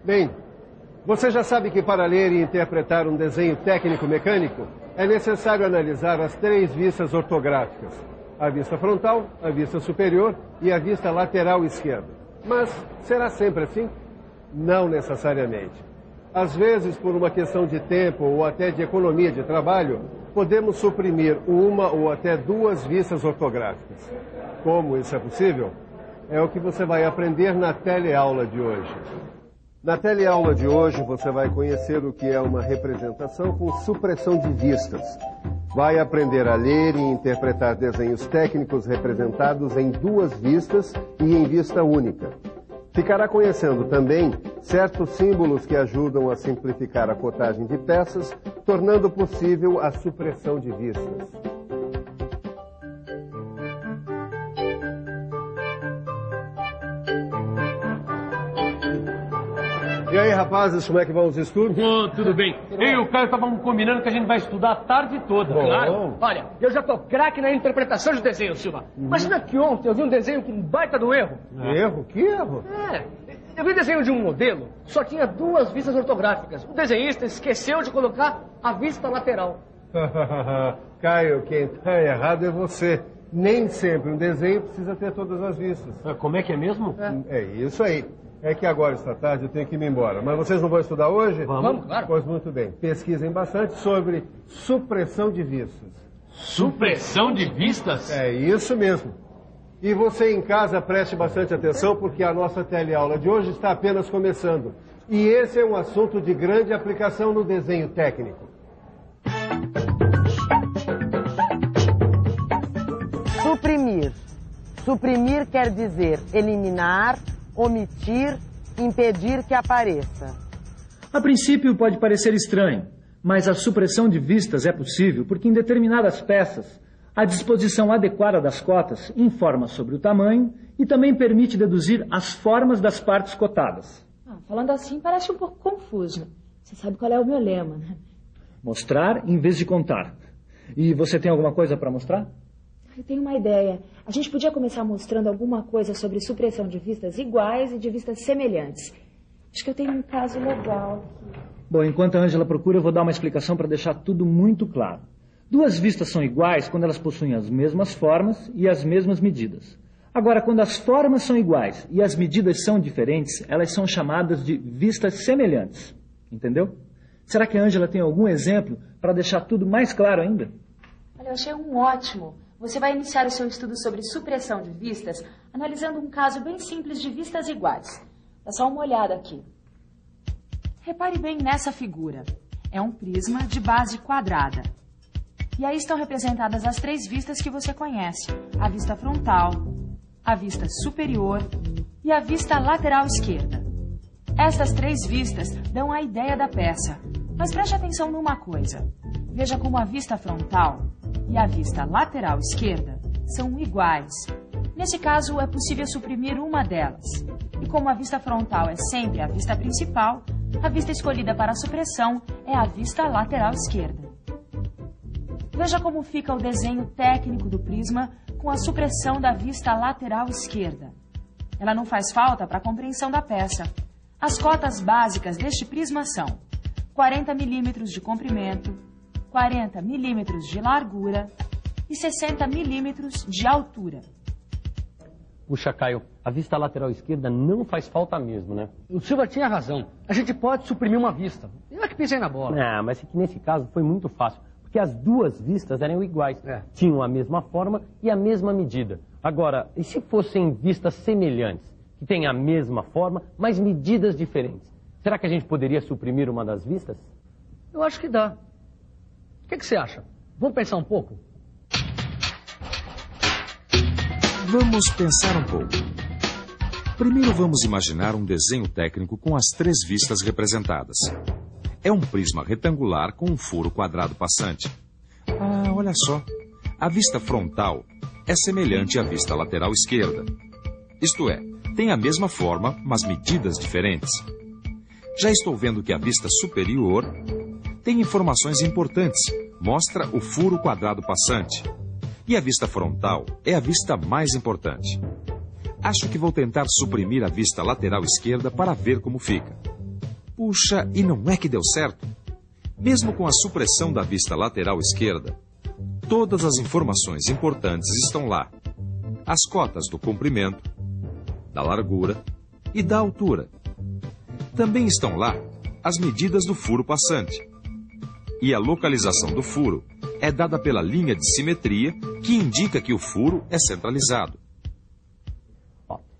Bem, você já sabe que para ler e interpretar um desenho técnico-mecânico é necessário analisar as 3 vistas ortográficas: a vista frontal, a vista superior e a vista lateral esquerda. Mas será sempre assim? Não necessariamente. Às vezes, por uma questão de tempo ou até de economia de trabalho, podemos suprimir uma ou até 2 vistas ortográficas. Como isso é possível? É o que você vai aprender na teleaula de hoje. Na teleaula de hoje, você vai conhecer o que é uma representação com supressão de vistas. Vai aprender a ler e interpretar desenhos técnicos representados em 2 vistas e em vista única. Ficará conhecendo também certos símbolos que ajudam a simplificar a cotagem de peças, tornando possível a supressão de vistas. E aí, rapazes, como é que vão os estudos? Tudo bem. Eu e o Caio estávamos combinando que a gente vai estudar a tarde toda. Claro. Olha, eu já tô craque na interpretação de desenho, Silva. Imagina que ontem eu vi um desenho com um baita do erro. Erro? Que erro? Eu vi o desenho de um modelo, só tinha 2 vistas ortográficas. O desenhista esqueceu de colocar a vista lateral. Caio, quem está errado é você. Nem sempre um desenho precisa ter todas as vistas. Como é que é mesmo? É isso aí. É que agora, esta tarde, eu tenho que ir embora. Mas vocês não vão estudar hoje? Vamos, claro. Pois muito bem. Pesquisem bastante sobre supressão de vistas. Supressão de vistas? É isso mesmo. E você em casa preste bastante atenção, porque a nossa teleaula de hoje está apenas começando. E esse é um assunto de grande aplicação no desenho técnico. Suprimir. Suprimir quer dizer eliminar, omitir, impedir que apareça. A princípio pode parecer estranho, mas a supressão de vistas é possível porque em determinadas peças a disposição adequada das cotas informa sobre o tamanho e também permite deduzir as formas das partes cotadas. Falando assim parece um pouco confuso. Você sabe qual é o meu lema, né? Mostrar em vez de contar. E você tem alguma coisa para mostrar? Eu tenho uma ideia. A gente podia começar mostrando alguma coisa sobre supressão de vistas iguais e de vistas semelhantes. Acho que eu tenho um caso legal aqui. Bom, enquanto a Ângela procura, eu vou dar uma explicação para deixar tudo muito claro. 2 vistas são iguais quando elas possuem as mesmas formas e as mesmas medidas. Agora, quando as formas são iguais e as medidas são diferentes, elas são chamadas de vistas semelhantes. Entendeu? Será que a Ângela tem algum exemplo para deixar tudo mais claro ainda? Olha, eu achei um ótimo. Você vai iniciar o seu estudo sobre supressão de vistas analisando um caso bem simples de vistas iguais. Dá só uma olhada aqui. Repare bem nessa figura. É um prisma de base quadrada. E aí estão representadas as 3 vistas que você conhece. A vista frontal, a vista superior e a vista lateral esquerda. Estas 3 vistas dão a ideia da peça. Mas preste atenção numa coisa. Veja como a vista frontal e a vista lateral esquerda são iguais. Nesse caso, é possível suprimir uma delas. E como a vista frontal é sempre a vista principal, a vista escolhida para a supressão é a vista lateral esquerda. Veja como fica o desenho técnico do prisma com a supressão da vista lateral esquerda. Ela não faz falta para a compreensão da peça. As cotas básicas deste prisma são 40 milímetros de comprimento, 40 milímetros de largura e 60 milímetros de altura. Puxa, Caio, a vista lateral esquerda não faz falta mesmo, né? O Silva tinha razão. A gente pode suprimir uma vista. Eu é que pisei na bola. Mas é que nesse caso foi muito fácil, porque as 2 vistas eram iguais. Tinham a mesma forma e a mesma medida. Agora, e se fossem vistas semelhantes, que têm a mesma forma, mas medidas diferentes? Será que a gente poderia suprimir uma das vistas? Eu acho que dá. O que você acha? Vamos pensar um pouco? Vamos pensar um pouco. Primeiro vamos imaginar um desenho técnico com as 3 vistas representadas. É um prisma retangular com um furo quadrado passante. Olha só. A vista frontal é semelhante à vista lateral esquerda. Isto é, tem a mesma forma, mas medidas diferentes. Já estou vendo que a vista superior tem informações importantes. Mostra o furo quadrado passante. E a vista frontal é a vista mais importante. Acho que vou tentar suprimir a vista lateral esquerda para ver como fica. Puxa, e não é que deu certo? Mesmo com a supressão da vista lateral esquerda, todas as informações importantes estão lá. As cotas do comprimento, da largura e da altura. Também estão lá as medidas do furo passante. E a localização do furo é dada pela linha de simetria que indica que o furo é centralizado.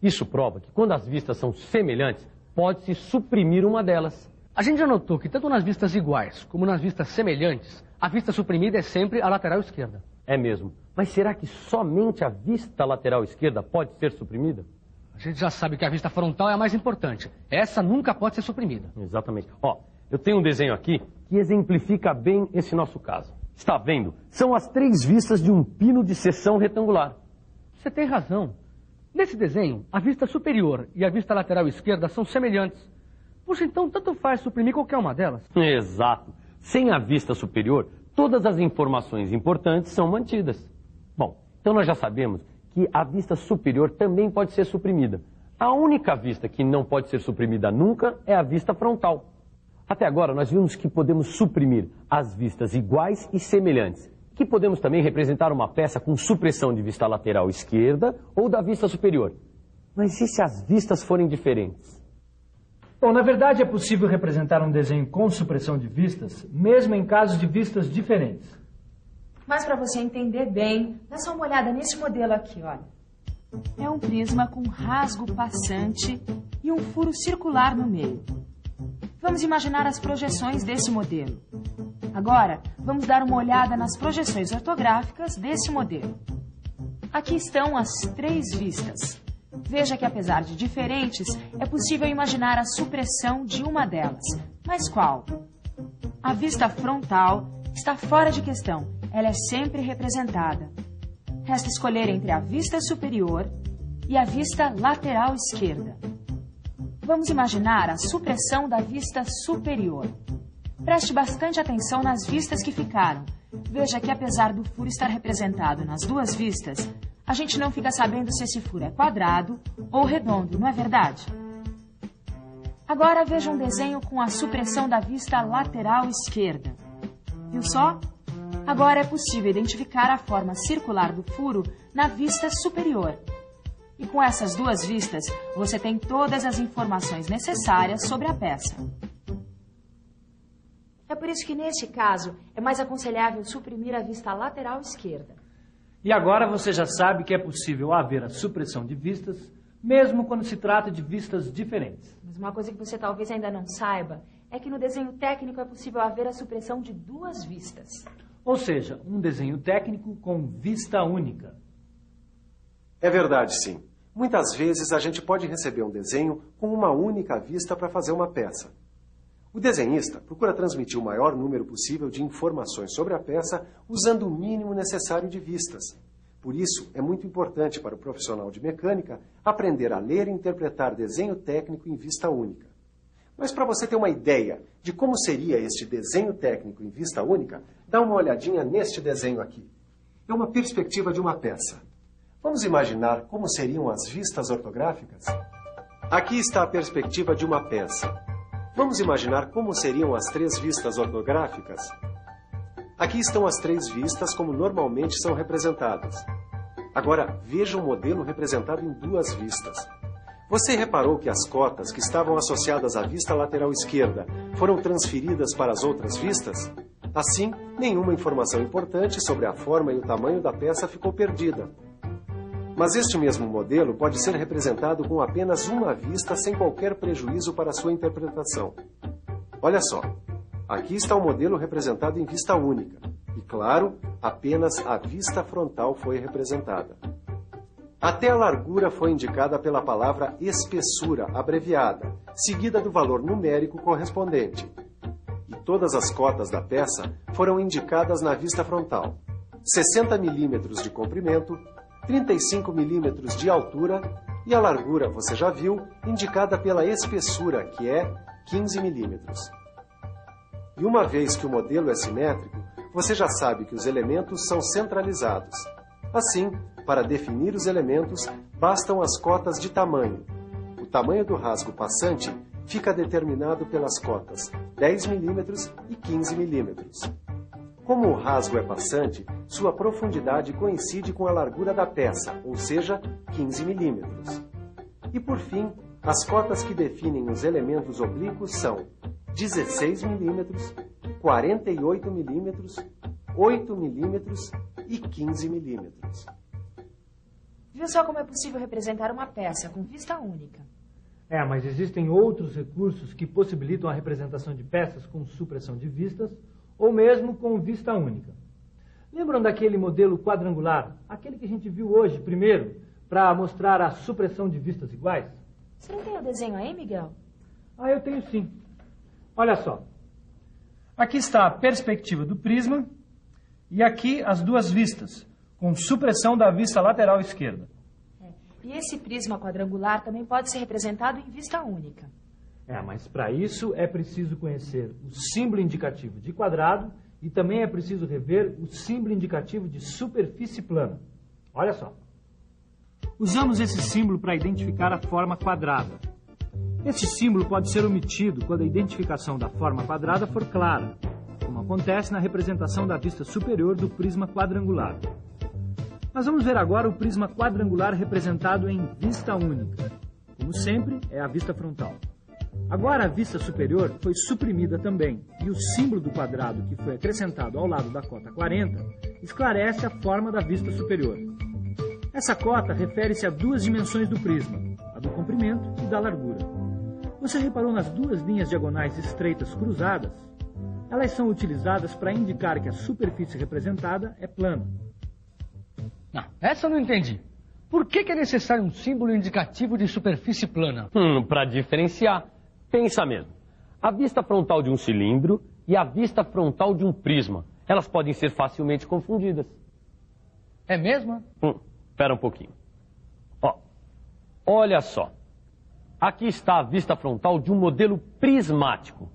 Isso prova que quando as vistas são semelhantes, pode-se suprimir uma delas. A gente já notou que tanto nas vistas iguais como nas vistas semelhantes, a vista suprimida é sempre a lateral esquerda. É mesmo. Mas será que somente a vista lateral esquerda pode ser suprimida? A gente já sabe que a vista frontal é a mais importante. Essa nunca pode ser suprimida. Exatamente. Eu tenho um desenho aqui que exemplifica bem esse nosso caso. Está vendo? São as 3 vistas de um pino de seção retangular. Você tem razão. Nesse desenho, a vista superior e a vista lateral esquerda são semelhantes. Puxa, então tanto faz suprimir qualquer uma delas. Exato. Sem a vista superior, todas as informações importantes são mantidas. Bom, então nós já sabemos que a vista superior também pode ser suprimida. A única vista que não pode ser suprimida nunca é a vista frontal. Até agora nós vimos que podemos suprimir as vistas iguais e semelhantes, que podemos também representar uma peça com supressão de vista lateral esquerda ou da vista superior. Mas e se as vistas forem diferentes? Bom, na verdade é possível representar um desenho com supressão de vistas, mesmo em casos de vistas diferentes. Mas para você entender bem, dá só uma olhada nesse modelo aqui, olha. É um prisma com rasgo passante e um furo circular no meio. Vamos imaginar as projeções desse modelo. Agora, vamos dar uma olhada nas projeções ortográficas desse modelo. Aqui estão as 3 vistas. Veja que, apesar de diferentes, é possível imaginar a supressão de uma delas. Mas qual? A vista frontal está fora de questão. Ela é sempre representada. Resta escolher entre a vista superior e a vista lateral esquerda. Vamos imaginar a supressão da vista superior. Preste bastante atenção nas vistas que ficaram. Veja que, apesar do furo estar representado nas 2 vistas, a gente não fica sabendo se esse furo é quadrado ou redondo, não é verdade? Agora veja um desenho com a supressão da vista lateral esquerda. Viu só? Agora é possível identificar a forma circular do furo na vista superior. E com essas 2 vistas, você tem todas as informações necessárias sobre a peça. É por isso que, neste caso, é mais aconselhável suprimir a vista lateral esquerda. E agora você já sabe que é possível haver a supressão de vistas, mesmo quando se trata de vistas diferentes. Mas uma coisa que você talvez ainda não saiba é que no desenho técnico é possível haver a supressão de 2 vistas. Ou seja, um desenho técnico com vista única. É verdade, sim. Muitas vezes a gente pode receber um desenho com uma única vista para fazer uma peça. O desenhista procura transmitir o maior número possível de informações sobre a peça usando o mínimo necessário de vistas. Por isso, é muito importante para o profissional de mecânica aprender a ler e interpretar desenho técnico em vista única. Mas para você ter uma ideia de como seria este desenho técnico em vista única, dá uma olhadinha neste desenho aqui. É uma perspectiva de uma peça. Vamos imaginar como seriam as vistas ortográficas? Aqui está a perspectiva de uma peça. Vamos imaginar como seriam as 3 vistas ortográficas? Aqui estão as 3 vistas como normalmente são representadas. Agora, veja o modelo representado em 2 vistas. Você reparou que as cotas que estavam associadas à vista lateral esquerda foram transferidas para as outras vistas? Assim, nenhuma informação importante sobre a forma e o tamanho da peça ficou perdida. Mas este mesmo modelo pode ser representado com apenas uma vista sem qualquer prejuízo para a sua interpretação. Olha só, aqui está o modelo representado em vista única. E, claro, apenas a vista frontal foi representada. Até a largura foi indicada pela palavra espessura, abreviada, seguida do valor numérico correspondente. E todas as cotas da peça foram indicadas na vista frontal. 60 milímetros de comprimento, 35 milímetros de altura e a largura, você já viu, indicada pela espessura, que é 15 milímetros. E uma vez que o modelo é simétrico, você já sabe que os elementos são centralizados. Assim, para definir os elementos, bastam as cotas de tamanho. O tamanho do rasgo passante fica determinado pelas cotas 10 mm e 15 mm. Como o rasgo é passante, sua profundidade coincide com a largura da peça, ou seja, 15 mm. E por fim, as cotas que definem os elementos oblíquos são 16 mm, 48 mm, 8 mm e 15 mm. Viu só como é possível representar uma peça com vista única? Mas existem outros recursos que possibilitam a representação de peças com supressão de vistas ou mesmo com vista única. Lembram daquele modelo quadrangular, aquele que a gente viu hoje primeiro, para mostrar a supressão de vistas iguais? Você não tem o desenho aí, Miguel? Eu tenho sim. Olha só. Aqui está a perspectiva do prisma e aqui as duas vistas, com supressão da vista lateral esquerda. E esse prisma quadrangular também pode ser representado em vista única. Mas para isso é preciso conhecer o símbolo indicativo de quadrado e também é preciso rever o símbolo indicativo de superfície plana. Olha só. Usamos esse símbolo para identificar a forma quadrada. Esse símbolo pode ser omitido quando a identificação da forma quadrada for clara, como acontece na representação da vista superior do prisma quadrangular. Nós vamos ver agora o prisma quadrangular representado em vista única. Como sempre, é a vista frontal. Agora a vista superior foi suprimida também, e o símbolo do quadrado que foi acrescentado ao lado da cota 40 esclarece a forma da vista superior. Essa cota refere-se a duas dimensões do prisma, a do comprimento e da largura. Você reparou nas duas linhas diagonais estreitas cruzadas? Elas são utilizadas para indicar que a superfície representada é plana. Essa eu não entendi. Por que é necessário um símbolo indicativo de superfície plana? Para diferenciar. Pensa mesmo. A vista frontal de um cilindro e a vista frontal de um prisma. Elas podem ser facilmente confundidas. É mesmo? Espera um pouquinho. Olha só. Aqui está a vista frontal de um modelo prismático.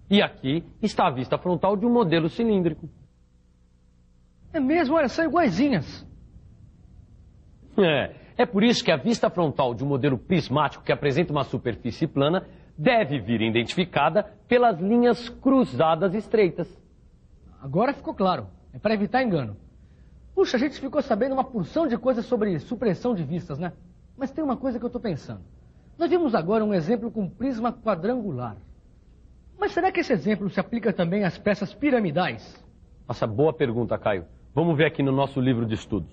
E aqui está a vista frontal de um modelo cilíndrico. É mesmo, olha, são iguaizinhas. É por isso que a vista frontal de um modelo prismático que apresenta uma superfície plana deve vir identificada pelas linhas cruzadas estreitas. Agora ficou claro. É para evitar engano. Puxa, a gente ficou sabendo uma porção de coisas sobre supressão de vistas, né? Mas tem uma coisa que eu estou pensando. Nós vimos agora um exemplo com prisma quadrangular. Mas será que esse exemplo se aplica também às peças piramidais? Nossa, boa pergunta, Caio. Vamos ver aqui no nosso livro de estudos.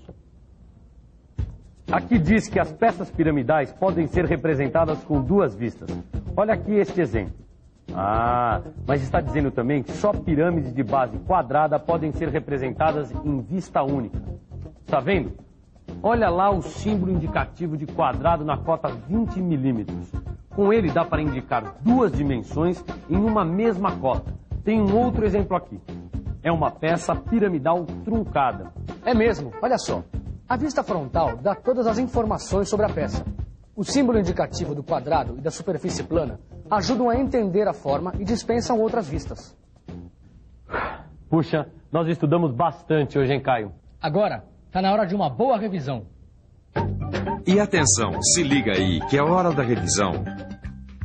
Aqui diz que as peças piramidais podem ser representadas com duas vistas. Olha aqui este exemplo. Mas está dizendo também que só pirâmides de base quadrada podem ser representadas em vista única. Está vendo? Olha lá o símbolo indicativo de quadrado na cota 20 milímetros. Com ele dá para indicar duas dimensões em uma mesma cota. Tem um outro exemplo aqui. É uma peça piramidal truncada. É mesmo, olha só. A vista frontal dá todas as informações sobre a peça. O símbolo indicativo do quadrado e da superfície plana ajudam a entender a forma e dispensam outras vistas. Puxa, nós estudamos bastante hoje, hein, Caio? Agora, está na hora de uma boa revisão. E atenção, se liga aí, que é hora da revisão.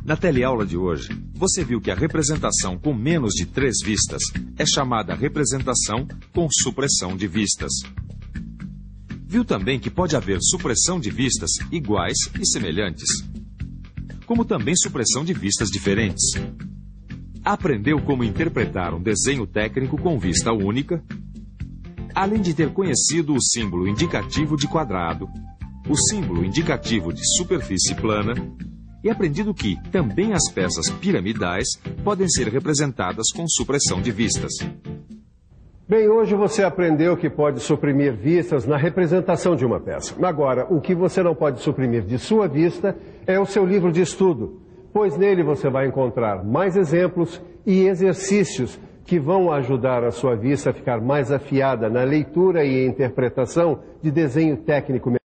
Na teleaula de hoje, você viu que a representação com menos de 3 vistas é chamada representação com supressão de vistas. Viu também que pode haver supressão de vistas iguais e semelhantes, como também supressão de vistas diferentes. Aprendeu como interpretar um desenho técnico com vista única, além de ter conhecido o símbolo indicativo de quadrado, o símbolo indicativo de superfície plana, e aprendido que também as peças piramidais podem ser representadas com supressão de vistas. Bem, hoje você aprendeu que pode suprimir vistas na representação de uma peça. Agora, o que você não pode suprimir de sua vista é o seu livro de estudo, pois nele você vai encontrar mais exemplos e exercícios que vão ajudar a sua vista a ficar mais afiada na leitura e interpretação de desenho técnico.